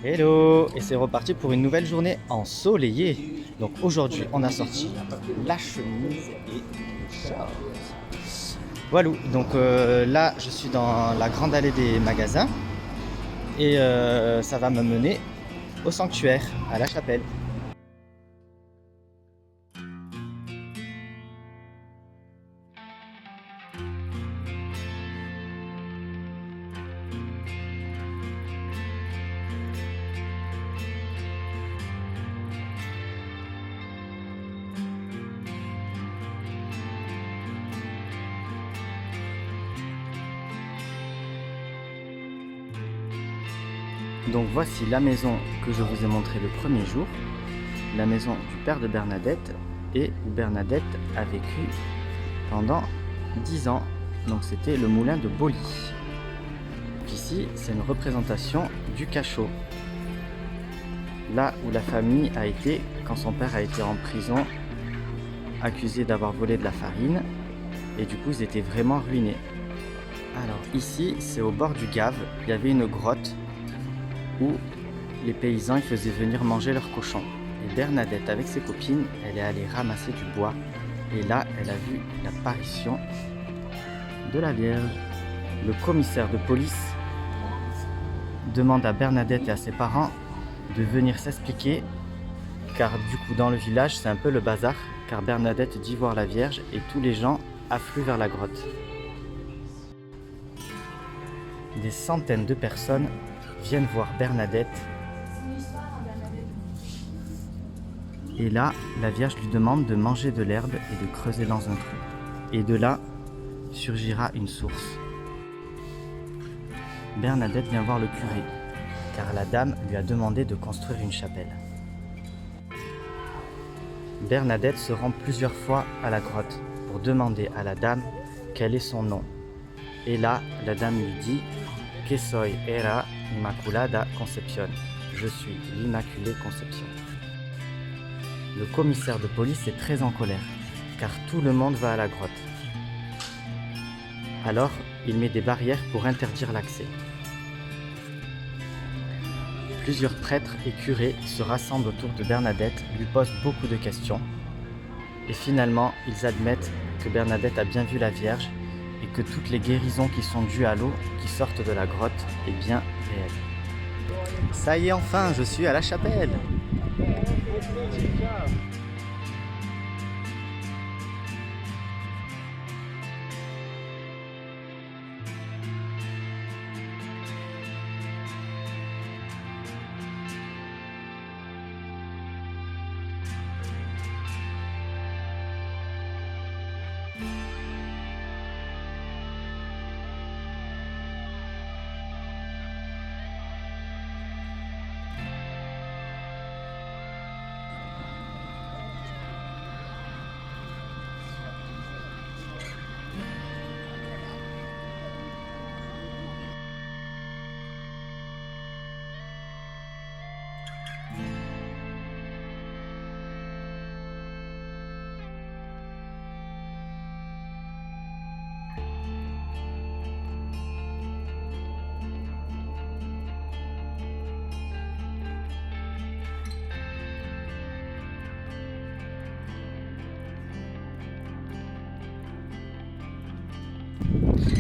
Hello! Et c'est reparti pour une nouvelle journée ensoleillée. Donc aujourd'hui, on a sorti la chemise et le short. Voilà, donc là, je suis dans la grande allée des magasins et ça va me mener au sanctuaire, à la chapelle. Donc voici la maison que je vous ai montrée le premier jour, la maison du père de Bernadette, et où Bernadette a vécu pendant 10 ans. Donc c'était le moulin de Boli. Ici, c'est une représentation du cachot, là où la famille a été quand son père a été en prison, accusé d'avoir volé de la farine, et du coup ils étaient vraiment ruinés. Alors ici, c'est au bord du Gave, il y avait une grotte où les paysans ils faisaient venir manger leurs cochons. Et Bernadette, avec ses copines, elle est allée ramasser du bois. Et là, elle a vu l'apparition de la Vierge. Le commissaire de police demande à Bernadette et à ses parents de venir s'expliquer, car du coup, dans le village, c'est un peu le bazar, car Bernadette dit voir la Vierge et tous les gens affluent vers la grotte. Des centaines de personnes viennent voir Bernadette. Et là, la Vierge lui demande de manger de l'herbe et de creuser dans un trou. Et de là, surgira une source. Bernadette vient voir le curé, car la dame lui a demandé de construire une chapelle. Bernadette se rend plusieurs fois à la grotte pour demander à la dame quel est son nom. Et là, la dame lui dit « Que soy era Immaculada Concepción » « Je suis l'Immaculée Conception ». Le commissaire de police est très en colère, car tout le monde va à la grotte. Alors, il met des barrières pour interdire l'accès. Plusieurs prêtres et curés se rassemblent autour de Bernadette, lui posent beaucoup de questions. Et finalement, ils admettent que Bernadette a bien vu la Vierge et que toutes les guérisons qui sont dues à l'eau qui sortent de la grotte est bien réelle. Ça y est, enfin, je suis à la chapelle!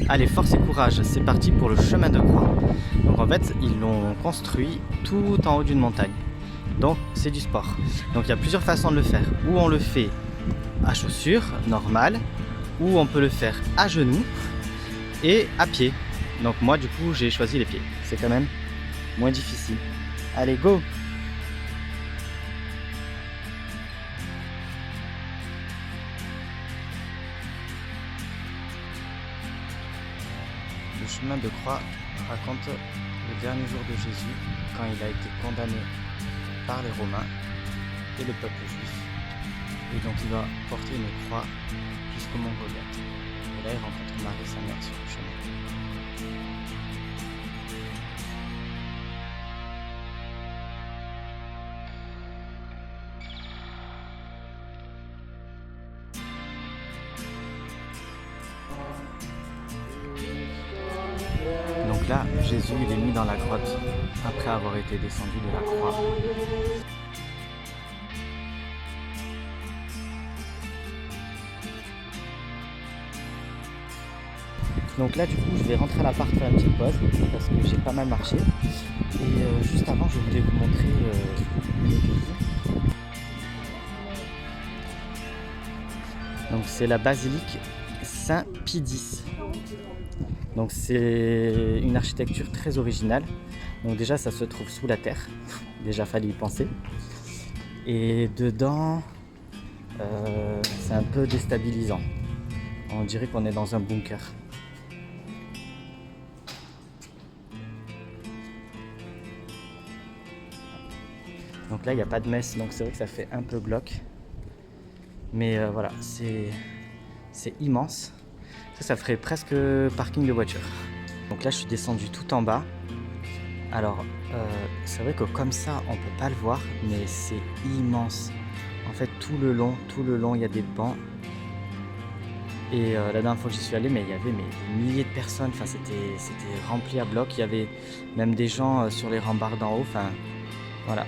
Allez, force et courage, c'est parti pour le chemin de croix. Donc en fait, ils l'ont construit tout en haut d'une montagne. Donc c'est du sport. Donc il y a plusieurs façons de le faire. Ou on le fait à chaussures, normal, ou on peut le faire à genoux et à pied. Donc moi du coup j'ai choisi les pieds. C'est quand même moins difficile. Allez, go! Le chemin de croix raconte le dernier jour de Jésus, quand il a été condamné par les Romains et le peuple juif. Et donc il va porter une croix jusqu'au mont Golgotha. Et là il rencontre Marie, sa mère, sur le chemin. Donc Donc là, Jésus il est mis dans la grotte après avoir été descendu de la croix. Donc là du coup je vais rentrer à l'appart faire une petite pause parce que j'ai pas mal marché. Et juste avant je voulais vous montrer une église. Donc c'est la basilique Saint-Pie X. Donc c'est une architecture très originale. Donc déjà ça se trouve sous la terre. Déjà fallait y penser. Et dedans c'est un peu déstabilisant. On dirait qu'on est dans un bunker. Donc là il n'y a pas de messe, donc c'est vrai que ça fait un peu glauque. Mais voilà, c'est immense. Ça ferait presque parking de voiture. Donc là je suis descendu tout en bas. Alors c'est vrai que comme ça on peut pas le voir, mais c'est immense. En fait tout le long il y a des bancs. Et la dernière fois que j'y suis allé, mais il y avait des milliers de personnes. Enfin c'était rempli à bloc. Il y avait même des gens sur les rambardes d'en haut. Enfin voilà.